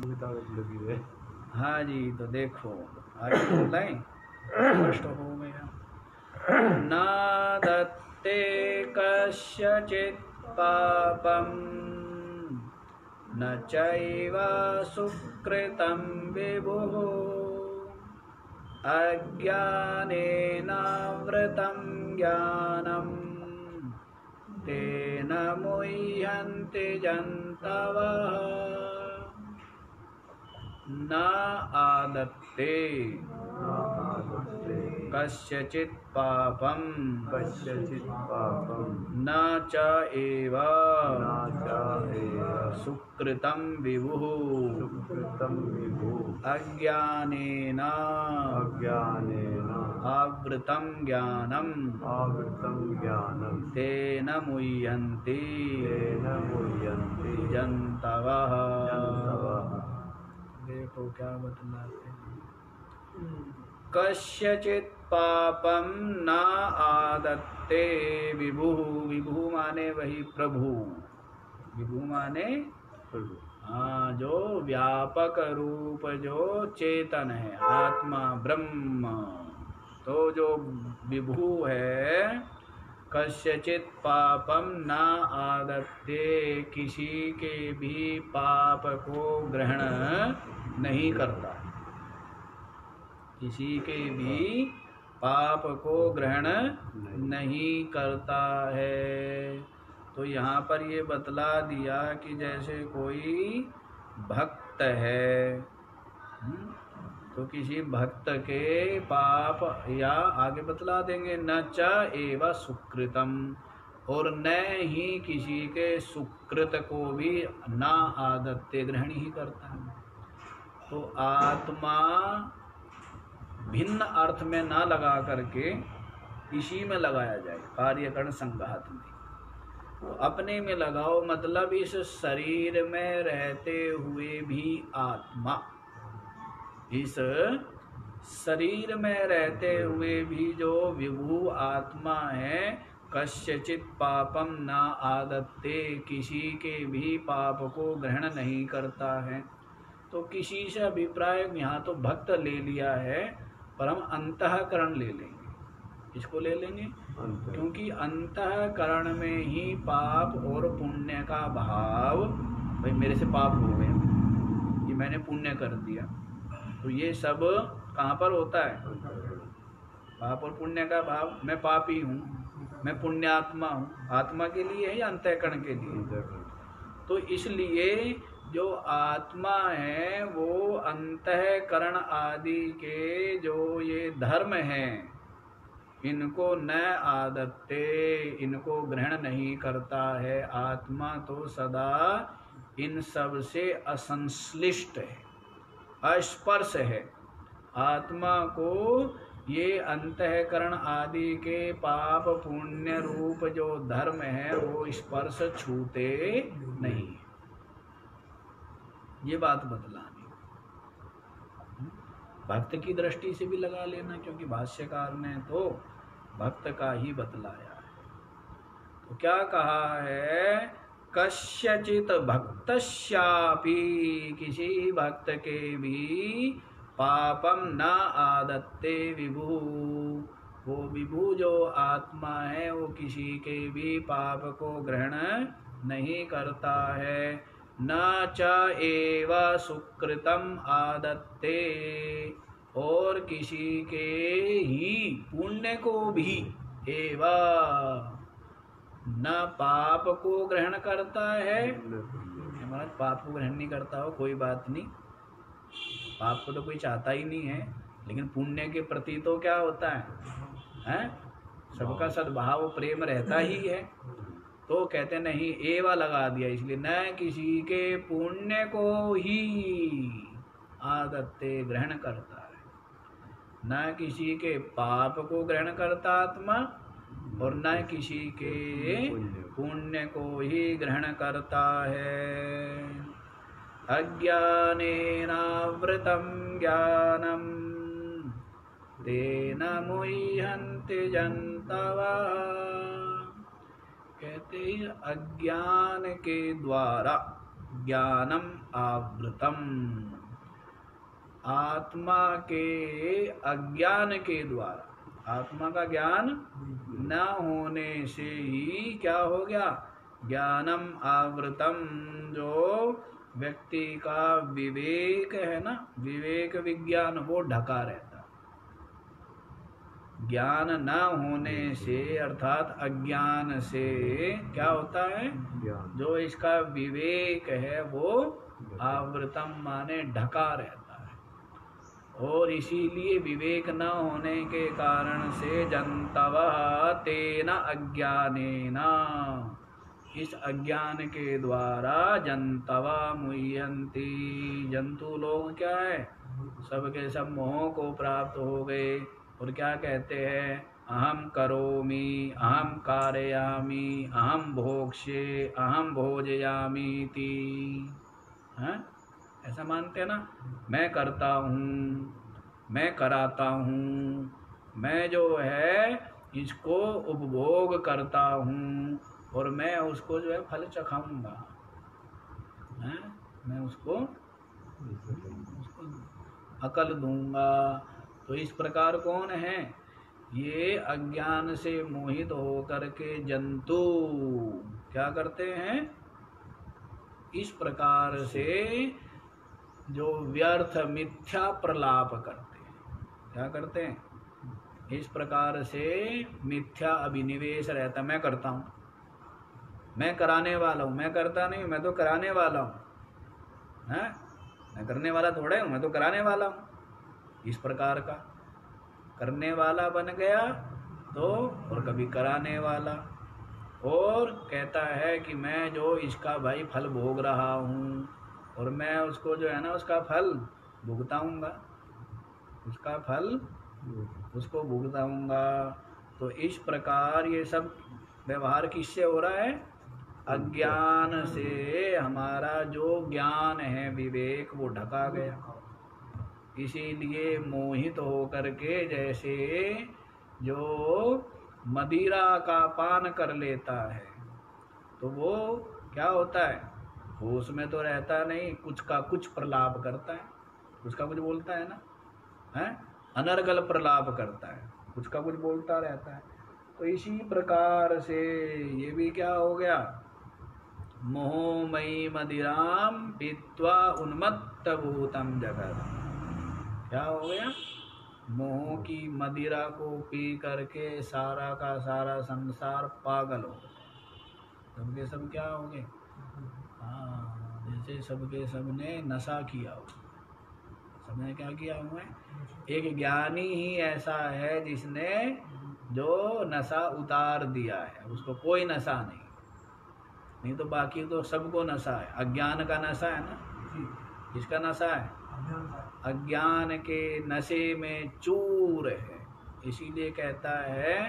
लगी है। हाँ जी, तो देखो आगे बोलें स्पष्ट हो गया। न दत्ते कस्यचित् पापं न चैव सुकृतं विभुः अज्ञानेनावृतं ज्ञानं तेन मुह्यन्ति जन्तवः न आदत्ते कस्यचित् पापं न च एव सुकृतं विभुः अज्ञानेन आवृतं ज्ञानं तेन मुह्यन्ति जन्तवः। देखो क्या बतलाते हैं। कस्यचित् पापं न आदत्ते विभुः। विभु माने वही प्रभु। विभु माने हाँ, जो व्यापक रूप जो चेतन है, आत्मा ब्रह्म। तो जो विभु है, कस्यचित् पापम न आदत्ते, किसी के भी पाप को ग्रहण नहीं करता। किसी के भी पाप को ग्रहण नहीं करता है। तो यहाँ पर ये बतला दिया कि जैसे कोई भक्त है, तो किसी भक्त के पाप, या आगे बतला देंगे न च एव सुकृतम, और न ही किसी के सुकृत को भी ना आदत्ते ग्रहण ही करता है। तो आत्मा भिन्न अर्थ में ना लगा करके इसी में लगाया जाए, कार्यकरण संघात में। तो अपने में लगाओ, मतलब इस शरीर में रहते हुए भी आत्मा, इस शरीर में रहते हुए भी जो विभु आत्मा है, कस्यचित् पापम न आदत्ते, किसी के भी पाप को ग्रहण नहीं करता है। तो किसी से अभिप्राय यहाँ तो भक्त ले लिया है, पर हम अंतःकरण ले लेंगे। इसको ले लेंगे क्योंकि अंतःकरण में ही पाप और पुण्य का भाव, भाई मेरे से पाप हो गया, ये मैंने पुण्य कर दिया, तो ये सब कहाँ पर होता है? पाप और पुण्य का भाव। मैं पापी हूँ, मैं पुण्यात्मा हूँ, आत्मा के लिए है या अंतःकरण के लिए? तो इसलिए जो आत्मा है वो अंतःकरण आदि के जो ये धर्म हैं, इनको न आदत्ते, इनको ग्रहण नहीं करता है। आत्मा तो सदा इन सब से असंश्लिष्ट है, अस्पर्श है। आत्मा को ये अंतःकरण आदि के पाप पुण्य रूप जो धर्म है वो स्पर्श छूते नहीं। ये बात बतलानी। भक्त की दृष्टि से भी लगा लेना, क्योंकि भाष्यकार ने तो भक्त का ही बतलाया है। तो क्या कहा है? कस्यचित् भक्तस्यापि, किसी भक्त के भी पापम न आदत्ते विभु, वो विभु जो आत्मा है वो किसी के भी पाप को ग्रहण नहीं करता है। न च एव सुकृतम आदत्ते, और किसी के ही पुण्य को भी, एवं न पाप को ग्रहण करता है। महाराज पाप को ग्रहण नहीं करता हो कोई बात नहीं, पाप को तो कोई चाहता ही नहीं है, लेकिन पुण्य के प्रति तो क्या होता है? सबका सद्भाव प्रेम रहता ही है। तो कहते नहीं, एवा लगा दिया इसलिए, न किसी के पुण्य को ही आदत्ते ग्रहण करता है, न किसी के पाप को ग्रहण करता आत्मा, और न किसी के पुण्य को ही ग्रहण करता है। अज्ञानेनावृतं ज्ञानं तेन मुह्यन्ति जन्तवः। कहते हैं अज्ञान के द्वारा ज्ञानम आवृतम, आत्मा के अज्ञान के द्वारा, आत्मा का ज्ञान न होने से ही क्या हो गया, ज्ञानम आवृतम, जो व्यक्ति का विवेक है ना, विवेक विज्ञान, वो ढका रहता। ज्ञान न होने से अर्थात अज्ञान से क्या होता है, जो इसका विवेक है वो आवृतम माने ढका रहता है। और इसीलिए विवेक न होने के कारण से जंतव तेन अज्ञानेन, इस अज्ञान के द्वारा जंतवा मुह्यंती, जंतु लोग क्या है, सबके सब मोह को प्राप्त हो गए और क्या कहते हैं, अहम करोमि, अहम कारयामि, अहम भोक्ष्ये, अहम भोजयामि ती, हैं? ऐसा मानते हैं ना, मैं करता हूँ, मैं कराता हूँ, मैं जो है इसको उपभोग करता हूँ और मैं उसको जो है फल चखाऊंगा, हैं? मैं उसको अकल दूंगा। तो इस प्रकार कौन है, ये अज्ञान से मोहित होकर के जंतु क्या करते हैं, इस प्रकार से जो व्यर्थ मिथ्या प्रलाप करते हैं, क्या करते हैं, इस प्रकार से मिथ्या अभिनिवेश रहता, मैं करता हूँ, मैं कराने वाला हूँ, मैं करता नहीं, मैं तो कराने वाला हूँ, हैं? मैं करने वाला थोड़ा हूँ, मैं तो कराने वाला हूँ। इस प्रकार का करने वाला बन गया तो, और कभी कराने वाला, और कहता है कि मैं जो इसका भाई फल भोग रहा हूँ और मैं उसको जो है ना उसका फल भुगताऊंगा, उसका फल उसको भुगताऊंगा। तो इस प्रकार ये सब व्यवहार किससे हो रहा है, अज्ञान से। हमारा जो ज्ञान है विवेक वो ढका गया, इसीलिए मोहित होकर के, जैसे जो मदिरा का पान कर लेता है तो वो क्या होता है, होश में तो रहता नहीं, कुछ का कुछ प्रलाप करता है, कुछ का कुछ बोलता है ना, है अनर्गल प्रलाप करता है, कुछ का कुछ बोलता रहता है। तो इसी प्रकार से ये भी क्या हो गया, मोहमयी मदिराम पीत्वा उन्मत्त भूतम जगत, क्या हो गया, मोह की मदिरा को पी करके सारा का सारा संसार पागल हो गया, सबके सब क्या हो गए, हाँ, जैसे सबके सब ने नशा किया हो, सबने क्या किया हुआ है, एक ज्ञानी ही ऐसा है जिसने जो नशा उतार दिया है, उसको कोई नशा नहीं, नहीं तो बाकी तो सबको नशा है, अज्ञान का नशा है ना, किसका नशा है, अज्ञान के नशे में चूर है। इसीलिए कहता है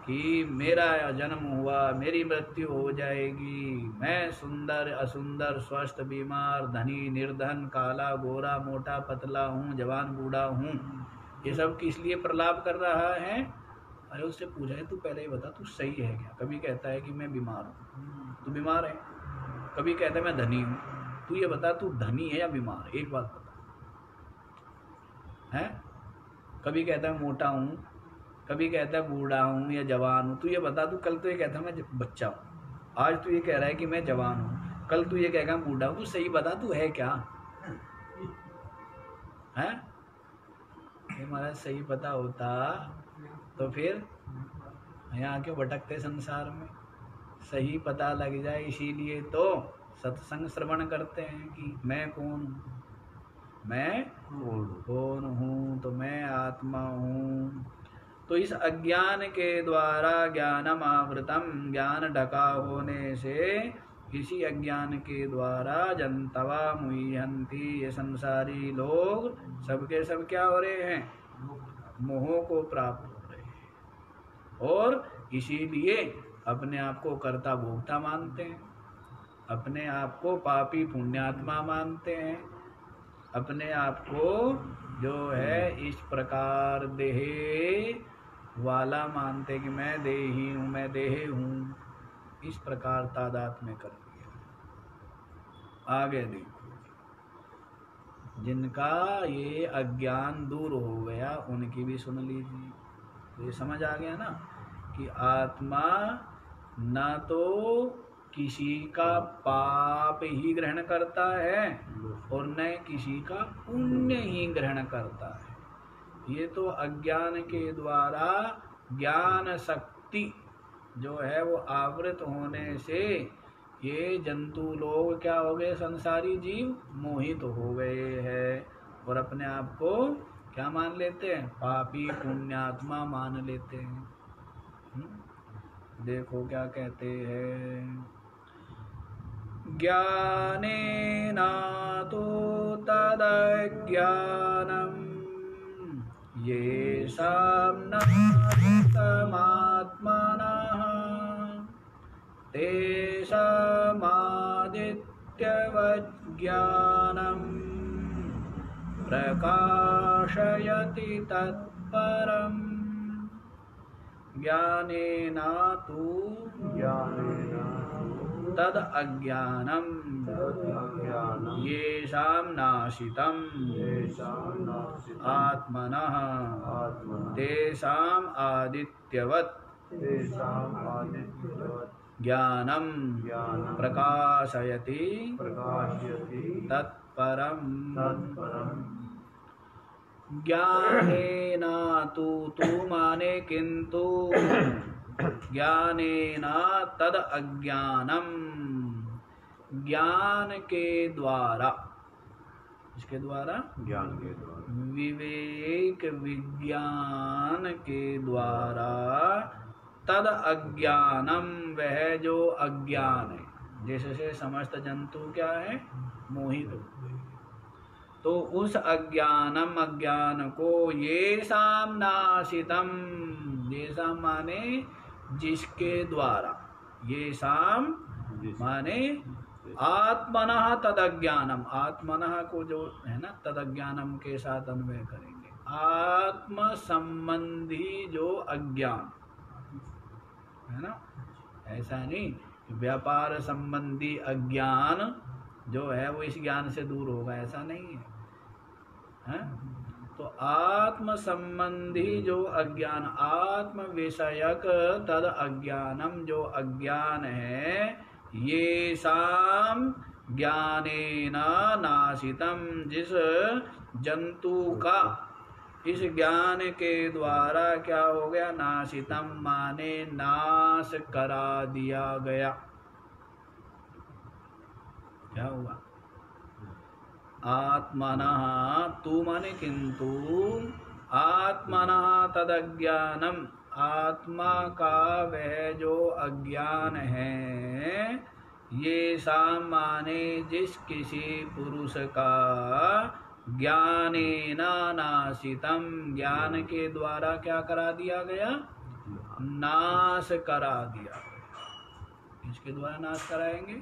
कि मेरा जन्म हुआ, मेरी मृत्यु हो जाएगी, मैं सुंदर असुंदर, स्वस्थ बीमार, धनी निर्धन, काला गोरा, मोटा पतला हूँ, जवान बूढ़ा हूँ, ये सब किस लिए प्रलाप कर रहा है। अरे उससे पूछा है, तू पहले ही बता तू सही है क्या। कभी कहता है कि मैं बीमार हूँ, तू बीमार है। कभी कहता है मैं धनी हूँ, तू ये बता तू धनी है या बीमार, एक बात बता है। कभी कहता है मोटा हूँ, कभी कहता है बूढ़ा हूँ या जवान हूँ, तू ये बता, तू कल तो ये कहता है मैं बच्चा हूँ, आज तू ये कह रहा है कि मैं जवान हूँ, कल तू ये कहेगा बूढ़ा हूँ, तू सही बता तू है क्या है। ये हमारा सही पता होता तो फिर यहाँ क्यों भटकते संसार में, सही पता लग जाए। इसीलिए तो सत्संग श्रवण करते हैं कि मैं कौन हूँ, मैं कौन हूँ, तो मैं आत्मा हूँ। तो इस अज्ञान के द्वारा ज्ञानम आवृतम, ज्ञान ढका होने से इसी अज्ञान के द्वारा जंतवा मुह्यंती, ये संसारी लोग सबके सब क्या हो रहे हैं, मोह को प्राप्त हो रहे हैं, और इसीलिए अपने आप को कर्ता भोक्ता मानते हैं, अपने आप को पापी पुण्यात्मा मानते हैं, अपने आप को जो है इस प्रकार देह वाला मानते कि मैं देही हूँ, मैं देह हूँ, इस प्रकार तादात्म्य कर लिया। आगे देखो, जिनका ये अज्ञान दूर हो गया उनकी भी सुन लीजिए। तो ये समझ आ गया ना कि आत्मा न तो किसी का पाप ही ग्रहण करता है और न किसी का पुण्य ही ग्रहण करता है। ये तो अज्ञान के द्वारा ज्ञान शक्ति जो है वो आवृत होने से ये जंतु लोग क्या हो गए, संसारी जीव मोहित हो गए हैं और अपने आप को क्या मान लेते हैं, पापी पुण्यात्मा मान लेते हैं। देखो क्या कहते हैं, ज्ञानेन तो तदज्ञानम् येषां नामृतमात्मनः तेषामादित्यवज्ञानं प्रकाशयति तत्परम्। ज्ञानेन तु तद अज्ञानं येषां नाशितं आत्मनः तेषाम् आदित्यवत् ज्ञानं प्रकाशयति तत्परम्। ज्ञानेन तु माने किंतु, ज्ञानेन तद अज्ञानम, ज्ञान के द्वारा, इसके द्वारा ज्ञान के द्वारा, विवेक विज्ञान के द्वारा, तद अज्ञानम वह जो अज्ञान है, जैसे से समस्त जंतु क्या है, मोहित हो गए, तो उस अज्ञानम अज्ञान को ये साम नाशितम, ये साम माने जिसके द्वारा, ये साम माने आत्मनः तदज्ञानम, आत्मनः को जो है ना तदज्ञानम के साथ अन्वय करेंगे, आत्म संबंधी जो अज्ञान है ना, ऐसा नहीं व्यापार संबंधी अज्ञान जो है वो इस ज्ञान से दूर होगा, ऐसा नहीं है, है? तो आत्म संबंधी जो अज्ञान, आत्म विषयक तद अज्ञानम जो अज्ञान है, ये साम ज्ञानेन नाशितम, जिस जंतु का इस ज्ञान के द्वारा क्या हो गया, नाशितम माने नाश करा दिया गया। क्या हुआ, आत्मनः तू माने किंतु, आत्मनः तदज्ञानम, आत्मा का वह जो अज्ञान है, ये साम माने जिस किसी पुरुष का ज्ञानेन नाशितम, ज्ञान के द्वारा क्या करा दिया गया, नाश करा दिया गया। इसके द्वारा नाश कराएंगे,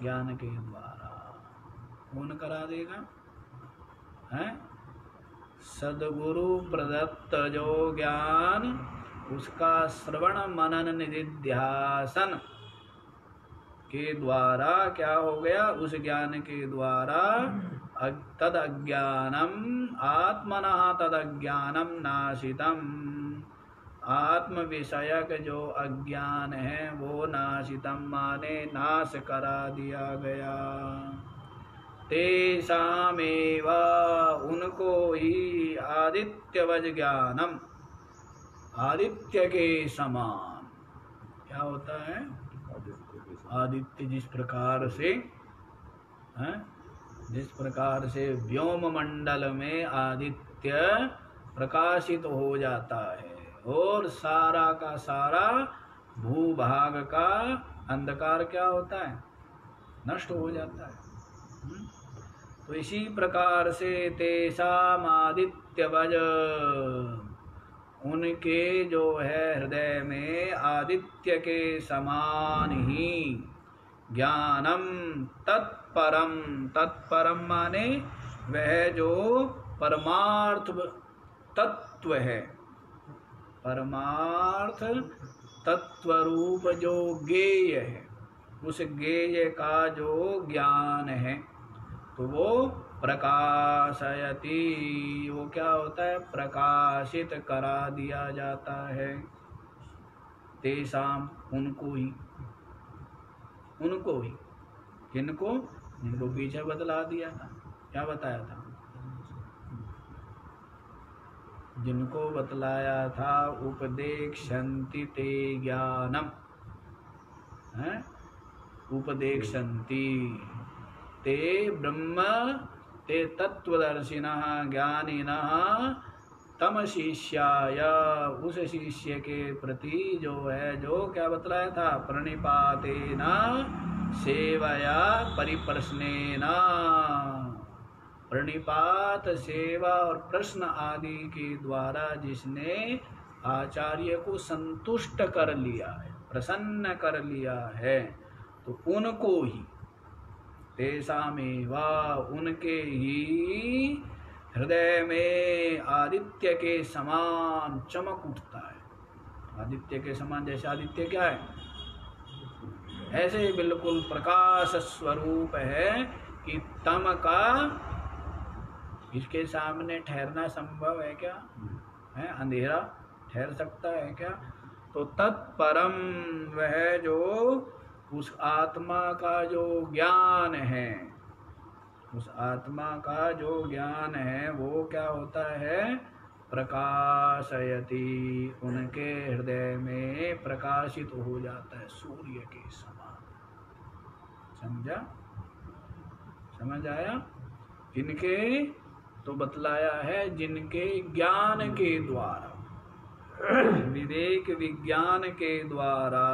ज्ञान के द्वारा। कौन करा देगा, है? सदगुरु प्रदत्त जो ज्ञान, उसका श्रवण मनन निधिध्यासन के द्वारा क्या हो गया, उस ज्ञान के द्वारा तद अज्ञानम, आत्मनः तद अज्ञानम नाशितम, आत्म विषयक जो अज्ञान है वो नाशितम माने नाश करा दिया गया। तेषामेव उनको ही आदित्यवज ज्ञानम, आदित्य के समान, क्या होता है, आदित्य जिस प्रकार से है, जिस प्रकार से व्योम मंडल में आदित्य प्रकाशित हो जाता है और सारा का सारा भूभाग का अंधकार क्या होता है, नष्ट हो जाता है। तो इसी प्रकार से तेषाम आदित्यवज, उनके जो है हृदय में आदित्य के समान ही ज्ञानम तत्परम, तत्परम माने वह जो परमार्थ तत्व है, परमार्थ तत्व रूप जो ज्ञेय है, उस ज्ञेय का जो ज्ञान है तो वो प्रकाशयति, वो क्या होता है, प्रकाशित करा दिया जाता है। तेसाम, उनको ही, उनको ही, किनको, जिनको पीछे बतला दिया था, क्या बताया था, जिनको बतलाया था उपदेक्षन्ति ते ज्ञानम, है उपदेक्षन्ति ते ब्रह्म ते तत्वदर्शिनः ज्ञानिनः तम शिष्याय, उस शिष्य के प्रति जो है, जो क्या बतलाया था, प्रणिपातेन सेवया परिप्रश्नेन, प्रणिपात सेवा और प्रश्न आदि के द्वारा जिसने आचार्य को संतुष्ट कर लिया है, प्रसन्न कर लिया है, तो उनको ही, तेसामेवा, उनके ही हृदय में आदित्य के समान चमक उठता है। आदित्य के समान, जैसे आदित्य क्या है, ऐसे बिल्कुल प्रकाश स्वरूप है कि तम का इसके सामने ठहरना संभव है क्या, है अंधेरा ठहर सकता है क्या। तो तत्परम, वह जो उस आत्मा का जो ज्ञान है, उस आत्मा का जो ज्ञान है वो क्या होता है, प्रकाशयति, उनके हृदय में प्रकाशित हो जाता है सूर्य के समान। समझा, समझ आया। इनके तो बतलाया है जिनके ज्ञान के द्वारा, विवेक विज्ञान के द्वारा,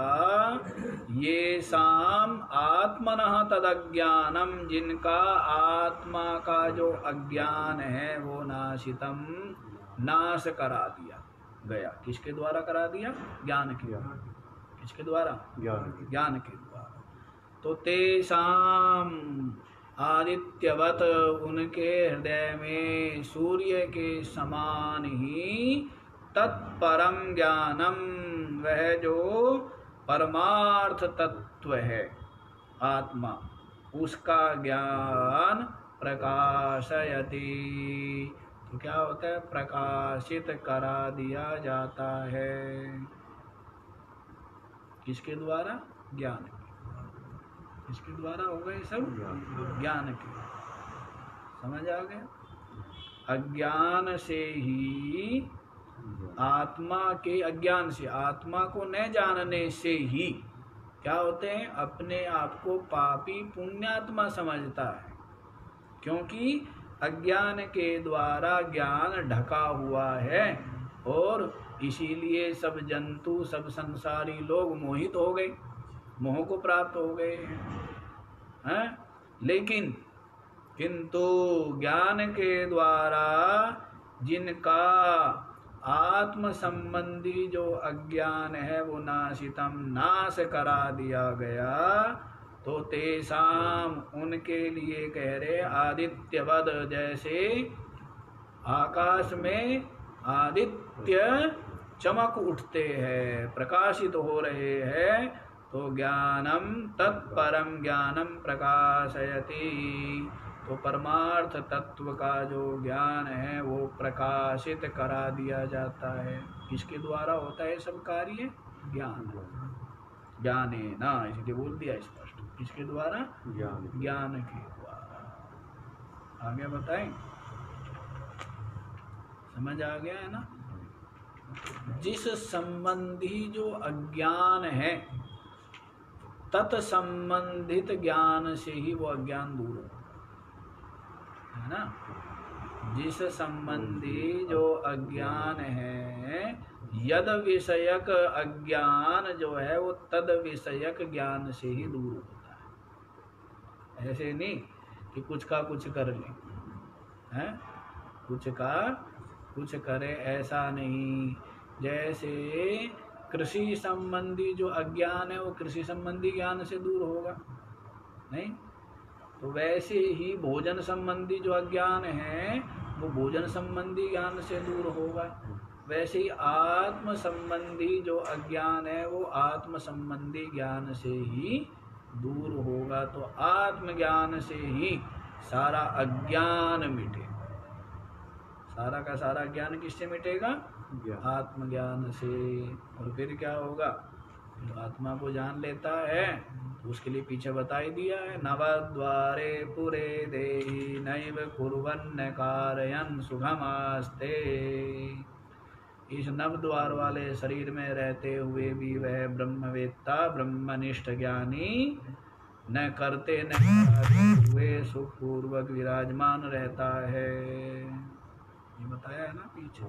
ये साम आत्मनः तदज्ञानम, जिनका आत्मा का जो अज्ञान है वो नाशितम, नाश करा दिया गया। किसके द्वारा करा दिया, ज्ञान के द्वारा। किसके द्वारा, ज्ञान के द्वारा। तो तेसाम आदित्यवत, उनके हृदय में सूर्य के समान ही तत्परम ज्ञानम, वह जो परमार्थ तत्व है आत्मा, उसका ज्ञान प्रकाशयति, तो क्या होता है, प्रकाशित करा दिया जाता है। किसके द्वारा, ज्ञान के। किसके द्वारा हो गए सब, ज्ञान के। समझ आ गया। अज्ञान से ही, आत्मा के अज्ञान से, आत्मा को न जानने से ही क्या होते हैं, अपने आप को पापी पुण्यात्मा समझता है, क्योंकि अज्ञान के द्वारा ज्ञान ढका हुआ है, और इसीलिए सब जंतु, सब संसारी लोग मोहित हो गए, मोह को प्राप्त हो गए हैं। लेकिन किंतु ज्ञान के द्वारा जिनका आत्म संबंधी जो अज्ञान है वो नाशितम, नाश करा दिया गया, तो तेसाम, उनके लिए कह रहे आदित्यवद, जैसे आकाश में आदित्य चमक उठते हैं, प्रकाशित हो रहे हैं, तो ज्ञानम तत्परम ज्ञानम प्रकाशयति, तो परमार्थ तत्व का जो ज्ञान है वो प्रकाशित करा दिया जाता है। किसके द्वारा होता है सब कार्य, ज्ञान, ज्ञाने ना, इसलिए बोल दिया स्पष्ट, किसके द्वारा, ज्ञान के द्वारा। आगे बताएं, समझ आ गया है ना। जिस संबंधी जो अज्ञान है, तत्संबंधित ज्ञान से ही वो अज्ञान दूर हो, है ना। जिस संबंधी जो अज्ञान है, यद विषयक अज्ञान जो है वो तद विषयक ज्ञान से ही दूर होता है। ऐसे नहीं कि कुछ का कुछ कर ले, हैं, कुछ का कुछ करे, ऐसा नहीं। जैसे कृषि संबंधी जो अज्ञान है वो कृषि संबंधी ज्ञान से दूर होगा नहीं, तो वैसे ही भोजन संबंधी जो अज्ञान है वो भोजन संबंधी ज्ञान से दूर होगा। वैसे ही आत्म संबंधी जो अज्ञान है वो आत्म संबंधी ज्ञान से ही दूर होगा तो आत्मज्ञान से ही सारा अज्ञान मिटेगा। सारा का सारा ज्ञान किससे मिटेगा? आत्मज्ञान से। और फिर क्या होगा? जो आत्मा को जान लेता है तो उसके लिए पीछे बता ही दिया है, नवद्वारे पुरे देहि नैव कुर्वन्न कारयन् सुखमास्ते। इस नवद्वार वाले शरीर में रहते हुए भी वह ब्रह्मवेत्ता ब्रह्मनिष्ठ ज्ञानी न करते न कराते हुए सुखपूर्वक विराजमान रहता है। ये बताया है ना पीछे।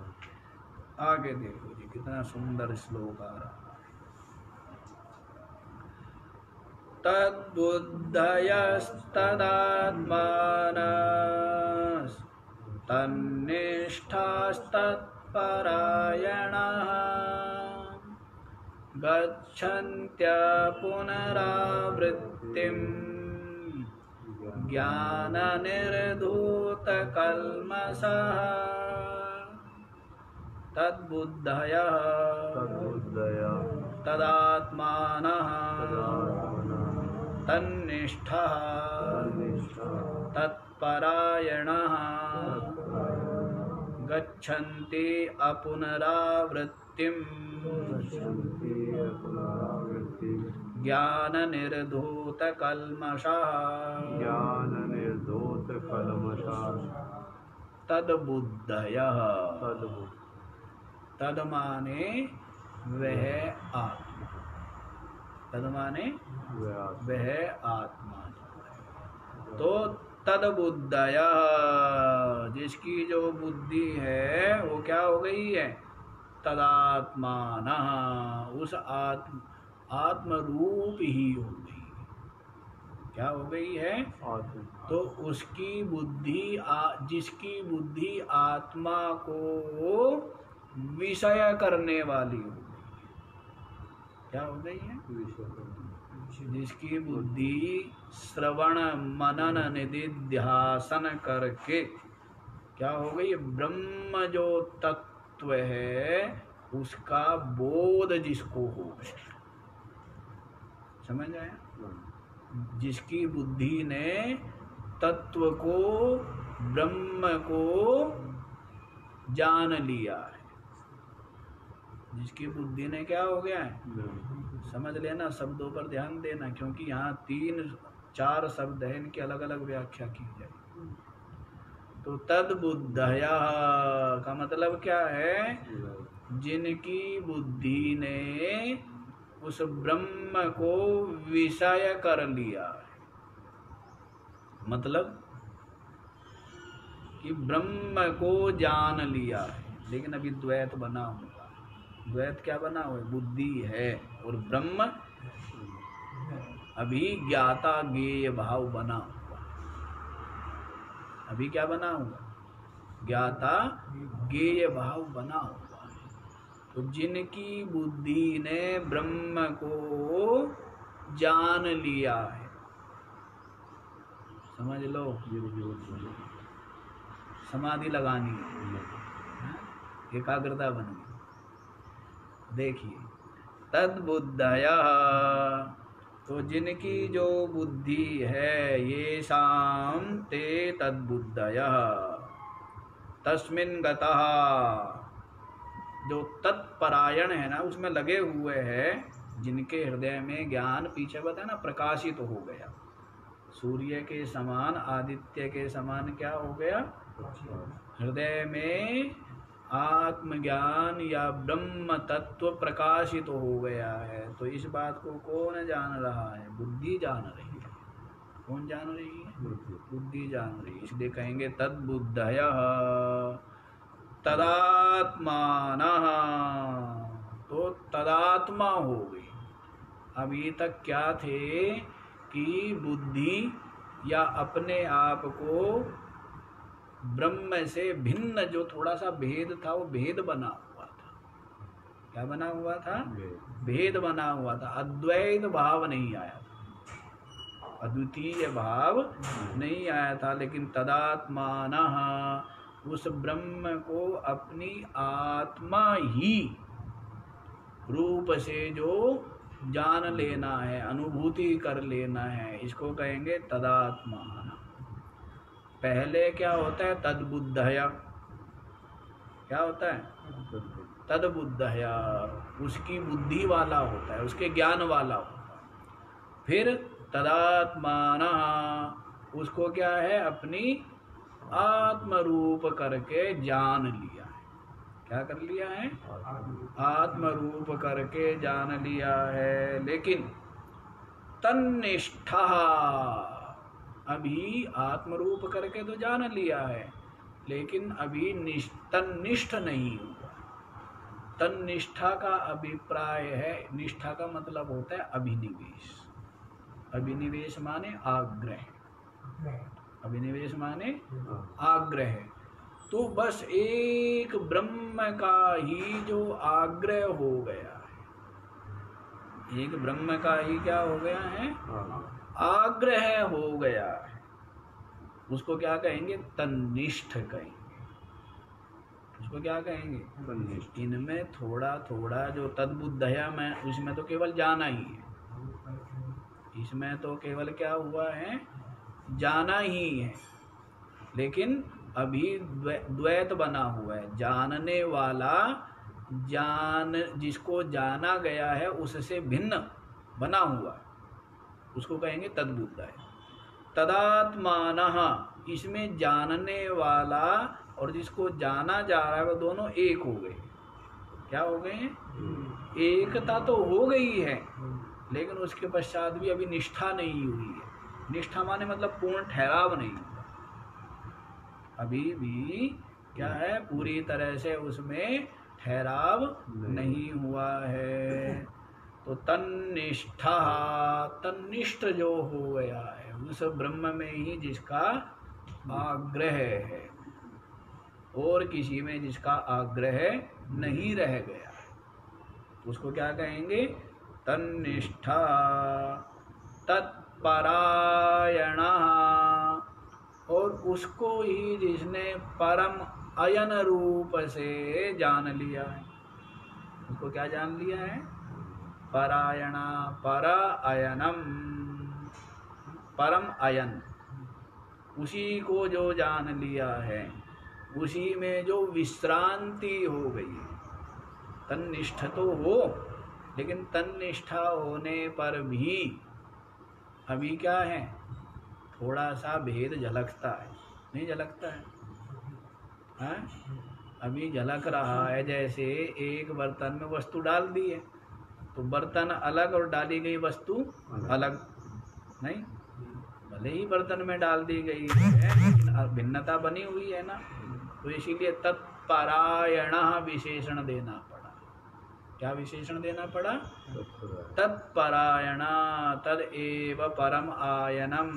आगे देखो जी कितना सुंदर श्लोक आ रहा है। तन्निष्ठास्तत्परायणाः गच्छन्त्य पुनरावृत्तिम् ज्ञाननिर्धूतकल्मषः तद्बुद्धयः तदात्मानः तन्निष्ठः तत्परायणः गच्छन्ति अपुनरावृत्तिम् ज्ञाननिर्धूतकल्मषः तद्बुद्धयः। तद माने वह आत्मा, तद माने वह आत्मा। तो तद्बुद्धयः जिसकी जो बुद्धि है वो क्या हो गई है? तदात्मानः उस आत्म रूप ही हो गई। क्या हो गई है? तो उसकी बुद्धि जिसकी बुद्धि आत्मा को विषय करने वाली हो गई। क्या हो गई है? जिसकी बुद्धि श्रवण मनन निधिध्यासन करके क्या हो गई? ब्रह्म जो तत्व है उसका बोध जिसको हो गया। समझ आया? जिसकी बुद्धि ने तत्व को ब्रह्म को जान लिया है, जिसकी बुद्धि ने क्या हो गया है? समझ लेना, शब्दों पर ध्यान देना, क्योंकि यहाँ 3-4 शब्द है, इनकी अलग अलग व्याख्या की जाए। तो तद्बुद्धयः का मतलब क्या है? जिनकी बुद्धि ने उस ब्रह्म को विषय कर लिया है। मतलब कि ब्रह्म को जान लिया है, लेकिन अभी द्वैत बना हुआ। द्वैत क्या बना हुआ है? बुद्धि है और ब्रह्म अभी ज्ञाता ज्ञेय भाव बना हुआ। अभी क्या बना हुआ? ज्ञाता ज्ञेय भाव बना हुआ। तो जिनकी बुद्धि ने ब्रह्म को जान लिया है, समझ लो, समाधि लगानी है, एकाग्रता बन गई। देखिए तद्बुद्धयः तो जिनकी जो बुद्धि है ये शाम ते तद्बुद्धयः तस्मिन् गतः जो तत्परायण है ना उसमें लगे हुए हैं, जिनके हृदय में ज्ञान पीछे बताया ना प्रकाशित तो हो गया, सूर्य के समान आदित्य के समान क्या हो गया? हृदय में आत्मज्ञान या ब्रह्म तत्व प्रकाशित तो हो गया है। तो इस बात को कौन जान रहा है? बुद्धि जान रही है। कौन जान रही है? बुद्धि जान रही है। इसलिए कहेंगे तद्बुद्धयः तदात्मानः। तो तदात्मा हो गई। अभी तक क्या थे कि बुद्धि या अपने आप को ब्रह्म से भिन्न जो थोड़ा सा भेद था वो भेद बना हुआ था। क्या बना हुआ था? भेद बना हुआ था। अद्वैत भाव नहीं आया था, अद्वितीय भाव नहीं आया था। लेकिन तदात्मानः उस ब्रह्म को अपनी आत्मा ही रूप से जो जान लेना है, अनुभूति कर लेना है, इसको कहेंगे तदात्मान। पहले क्या होता है? तद्बुद्धया। क्या होता है? तद्बुद्धया, उसकी बुद्धि वाला होता है, उसके ज्ञान वाला होता है। फिर तदात्मान, उसको क्या है? अपनी आत्म रूप करके जान लिया है। क्या कर लिया है? आत्म रूप करके जान लिया है। लेकिन तन्निष्ठा, अभी आत्म रूप करके तो जान लिया है, लेकिन अभी तन्निष्ठ नहीं हुआ। तन्निष्ठा का अभिप्राय है, निष्ठा का मतलब होता है अभिनिवेश। अभिनिवेश माने आग्रह, अभिनिवेश माने आग्रह। तो बस एक ब्रह्म का ही जो आग्रह हो गया है, एक ब्रह्म का ही क्या हो गया है? आग्रह हो गया है, उसको क्या कहेंगे? तन्निष्ठ कहेंगे। उसको क्या कहेंगे? इनमें थोड़ा थोड़ा जो तद्बुद्धया में, उसमें तो केवल जाना ही है, इसमें तो केवल क्या हुआ है? जाना ही है। लेकिन अभी द्वैत बना हुआ है, जानने वाला, जान जिसको जाना गया है उससे भिन्न बना हुआ है, उसको कहेंगे तद्बुद्धया। तदात्मानः, इसमें जानने वाला और जिसको जाना जा रहा है वो दोनों एक हो गए। क्या हो गए हैं? एकता तो हो गई है, लेकिन उसके पश्चात भी अभी निष्ठा नहीं हुई है। निष्ठा माने मतलब पूर्ण ठहराव नहीं हुआ, अभी भी क्या है? पूरी तरह से उसमें ठहराव नहीं हुआ है। तो तन्निष्ठा, तन्निष्ठ जो हो गया है उस ब्रह्म में ही जिसका आग्रह है, और किसी में जिसका आग्रह नहीं रह गया, उसको क्या कहेंगे? तन्निष्ठा। तत्परायण, और उसको ही जिसने परम अयन रूप से जान लिया है। उसको क्या जान लिया है? परायणा, परा अयनम, परम अयन, उसी को जो जान लिया है, उसी में जो विश्रांति हो गई। तन्निष्ठ तो हो, लेकिन तन्निष्ठा होने पर भी अभी क्या है? थोड़ा सा भेद झलकता है, नहीं झलकता है? हाँ, अभी झलक रहा है। जैसे एक बर्तन में वस्तु डाल दी है, तो बर्तन अलग और डाली गई वस्तु अलग, नहीं? भले ही बर्तन में डाल दी गई है, लेकिन भिन्नता बनी हुई है ना। तो इसीलिए तत्परायण विशेषण देना पड़ा। क्या विशेषण देना पड़ा? तत्परायण, तदेव परम आयनम,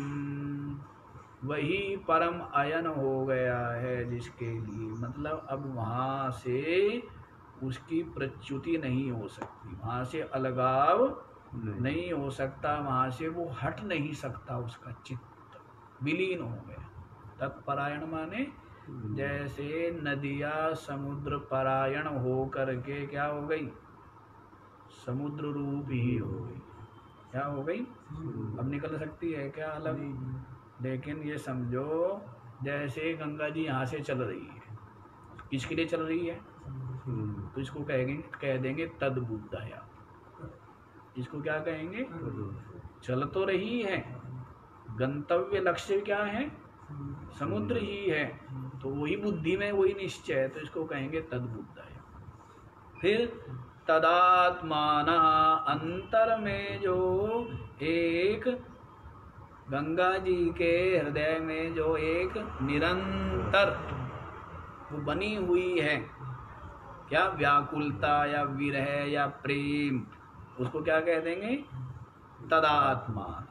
वही परम आयन हो गया है जिसके लिए, मतलब अब वहाँ से उसकी प्रच्युति नहीं हो सकती, वहाँ से अलगाव नहीं हो सकता, वहाँ से वो हट नहीं सकता, उसका चित्त विलीन हो गया। तत्परायण माने जैसे नदियाँ समुद्र परायण हो करके क्या हो गई? समुद्र रूप ही हो गई। क्या हो गई? अब निकल सकती है क्या अलग? लेकिन ये समझो, जैसे गंगा जी यहाँ से चल रही है, किसके लिए चल रही है? तो इसको कह देंगे तद्बुद्धया। इसको क्या कहेंगे? चल तो रही है, गंतव्य लक्ष्य क्या है? समुद्र ही है, तो वही बुद्धि में वही निश्चय है, तो इसको कहेंगे तद्बुद्धया। फिर तदात्मान, अंतर में जो एक गंगा जी के हृदय में जो एक निरंतर वो बनी हुई है, क्या? व्याकुलता या विरह या प्रेम, उसको क्या कह देंगे? तदात्मान।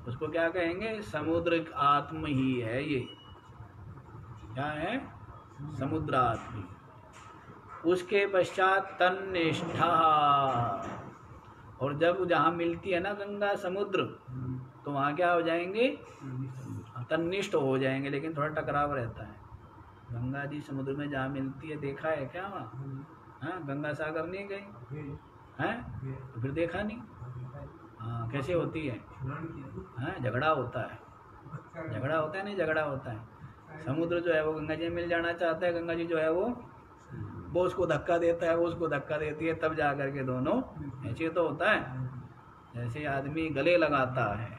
उसको क्या कहेंगे? समुद्र आत्म ही है ये। क्या है? समुद्र आत्मी। उसके पश्चात तन्निष्ठा, और जब जहाँ मिलती है ना गंगा समुद्र, तो वहाँ क्या हो जाएंगे? तन्निष्ठ हो जाएंगे, लेकिन थोड़ा टकराव रहता है। गंगा जी समुद्र में जहाँ मिलती है, देखा है क्या वहाँ? हाँ, गंगा सागर नहीं गई हैं? तो फिर देखा नहीं, कैसे होती है? हाँ, झगड़ा होता है, झगड़ा होता है, नहीं झगड़ा होता है। समुद्र जो है वो गंगा जी में मिल जाना चाहता है, गंगा जी जो है वो उसको धक्का देता है, वो उसको धक्का देती है, तब जा करके दोनों, ऐसे तो होता है। जैसे आदमी गले लगाता है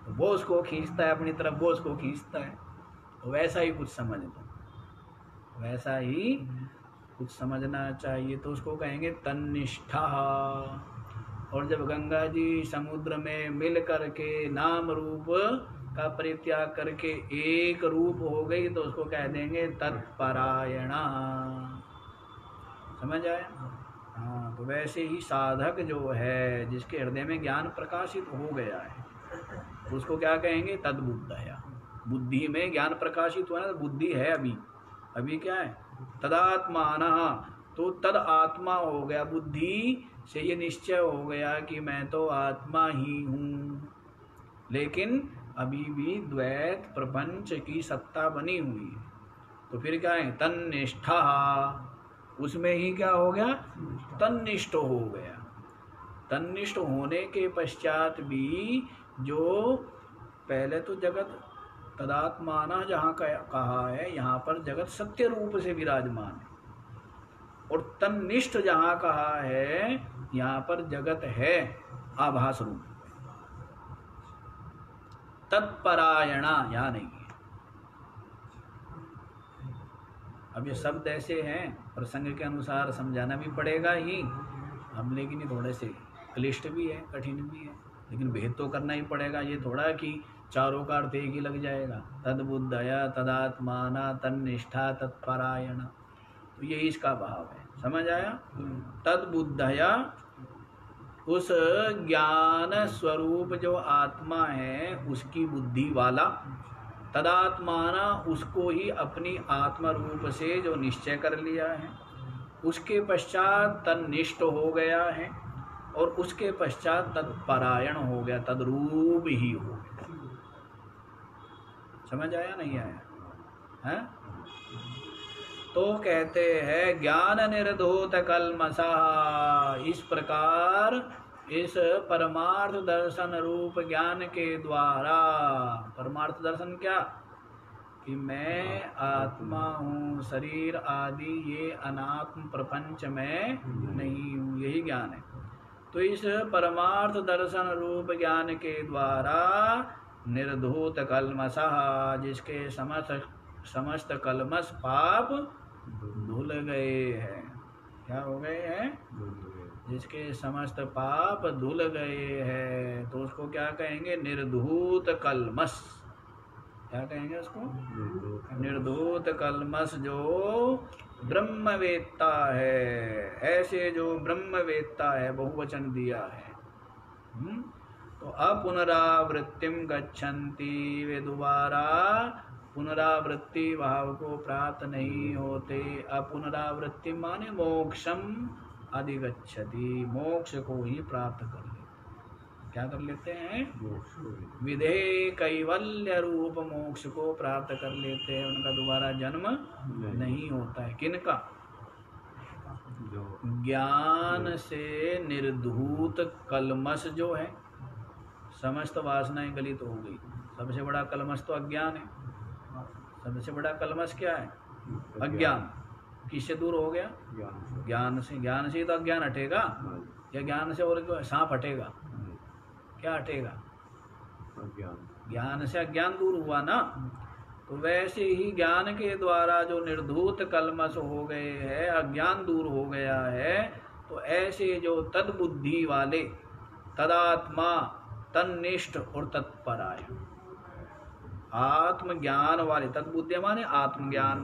तो वो उसको खींचता है अपनी तरफ, वो उसको खींचता है, तो वैसा ही कुछ समझ लो, वैसा ही कुछ समझना चाहिए। तो उसको कहेंगे तन्निष्ठा। और जब गंगा जी समुद्र में मिल करके नाम रूप का परित्याग करके एक रूप हो गई तो उसको कह देंगे तत्परायणा। समझ आया? हाँ, तो वैसे ही साधक जो है जिसके हृदय में ज्ञान प्रकाशित हो गया है उसको क्या कहेंगे? तद्बुद्धया। बुद्धि में ज्ञान प्रकाशित हुआ ना, बुद्धि है अभी क्या है? तदात्मानः, तो तद आत्मा हो गया, बुद्धि से ये निश्चय हो गया कि मैं तो आत्मा ही हूँ, लेकिन अभी भी द्वैत प्रपंच की सत्ता बनी हुई है। तो फिर क्या है? तन्निष्ठा, उसमें ही क्या हो गया? तन्निष्ठ हो गया। तन्निष्ठ होने के पश्चात भी जो पहले तो जगत तदात्माना जहाँ कहा है, यहाँ पर जगत सत्य रूप से विराजमान है, और तन्निष्ठ जहाँ कहा है यहाँ पर जगत है आभास रूप। तत्परायणा यहाँ नहीं है। अब ये शब्द ऐसे हैं, प्रसंग के अनुसार समझाना भी पड़ेगा ही हम, लेकिन ये थोड़े से क्लिष्ट भी है, कठिन भी है, लेकिन भेद तो करना ही पड़ेगा। ये थोड़ा कि चारों का अर्थ एक ही लग जाएगा। तद्बुद्धया, तदात्माना, तन्निष्ठा, तत्परायणा, तो यही इसका भाव है। समझ आया? तद्बुद्धया, उस ज्ञान स्वरूप जो आत्मा है उसकी बुद्धि वाला, तदात्माना, उसको ही अपनी आत्मा रूप से जो निश्चय कर लिया है, उसके पश्चात तन्निष्ठ हो गया है, और उसके पश्चात तत्परायण हो गया, तद्रूप ही हो गया। समझ आया नहीं आया? है? तो कहते हैं ज्ञान निर्धूत कल्मषा। इस प्रकार इस परमार्थ दर्शन रूप ज्ञान के द्वारा, परमार्थ दर्शन क्या? कि मैं आत्मा हूँ, शरीर आदि ये अनात्म प्रपंच में नहीं हूँ, यही ज्ञान है। तो इस परमार्थ दर्शन रूप ज्ञान के द्वारा निर्धूत कल्मषा, जिसके समस्त कल्मष पाप धुल गए हैं। क्या हो गए हैं? जिसके समस्त पाप धुल गए हैं, तो उसको क्या कहेंगे? निर्धूत कल्मष। क्या कहेंगे उसको? निर्धूत कल्मष जो ब्रह्मवेत्ता है, ऐसे जो ब्रह्मवेत्ता है, बहुवचन दिया है। तो अपुनरावृत्तिम गच्छन्ति, वे दोबारा पुनरावृत्ति भाव को प्राप्त नहीं होते। अपुनरावृत्ति माने मोक्षम अधिगच्छति, मोक्ष को ही प्राप्त कर लेते। क्या कर लेते हैं? विधेय कैवल्य रूप मोक्ष को प्राप्त कर लेते हैं, उनका दोबारा जन्म नहीं होता है। किनका? ज्ञान से निर्धूत कल्मष जो है, समस्त वासनाएं गलित हो गई। सबसे बड़ा कल्मष तो अज्ञान है। सबसे बड़ा कल्मष क्या है? अज्ञान। किससे दूर हो गया? ज्ञान से। ज्ञान से तो अज्ञान हटेगा, या ज्ञान से और सांप हटेगा? क्या हटेगा? ज्ञान से अज्ञान दूर हुआ ना। तो वैसे ही ज्ञान के द्वारा जो निर्धूत कल्मष हो गए हैं, अज्ञान दूर हो गया है, तो ऐसे जो तद्बुद्धि वाले, तदात्मा, तन्निष्ठ और तत्परायण, आत्मज्ञान वाले, तद्बुद्धि माने आत्मज्ञान,